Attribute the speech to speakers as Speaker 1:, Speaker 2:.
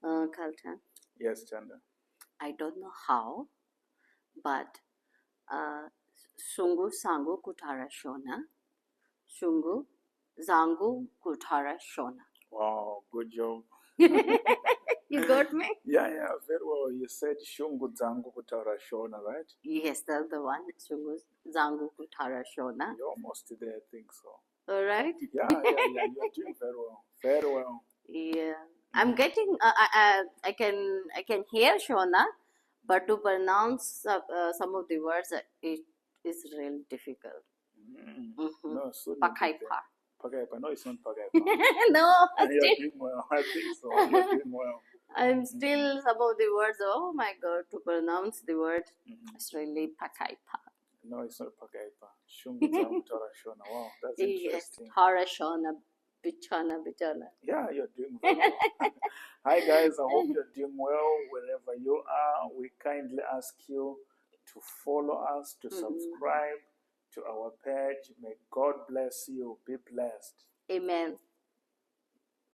Speaker 1: Kaltan.
Speaker 2: Yes, Chanda.
Speaker 1: I don't know how, but Sungu Sangu Kutara Shona. Sungu Zangu Kutara Shona.
Speaker 2: Wow, good job.
Speaker 1: You got me?
Speaker 2: Yeah, very well. You said Shungu Zangu Kutara Shona, right?
Speaker 1: Yes, that's the one. Sungu Zangu Kutara Shona.
Speaker 2: You're almost there, I think so.
Speaker 1: All right.
Speaker 2: Yeah, you're doing very well. Very well.
Speaker 1: Yeah, I'm getting. I can hear Shona, but to pronounce some of the words, it is really difficult.
Speaker 2: No, so
Speaker 1: Pakaipa.
Speaker 2: Pakaipa. No, it's not Pakaipa.
Speaker 1: No,
Speaker 2: You're doing well. I think so. You're doing well.
Speaker 1: I'm still some of the words. Oh my God, to pronounce the word, it's really Pakaipa.
Speaker 2: No, it's not Pakaipa. Shungu Zangu Kutara Shona. Wow, that's interesting.
Speaker 1: Yes, Hara Shona, Bichana, Bichana.
Speaker 2: Yeah, you're doing very well. Hi guys, I hope you're doing well wherever you are. We kindly ask you to follow us, to subscribe to our page. May God bless you. Be blessed.
Speaker 1: Amen.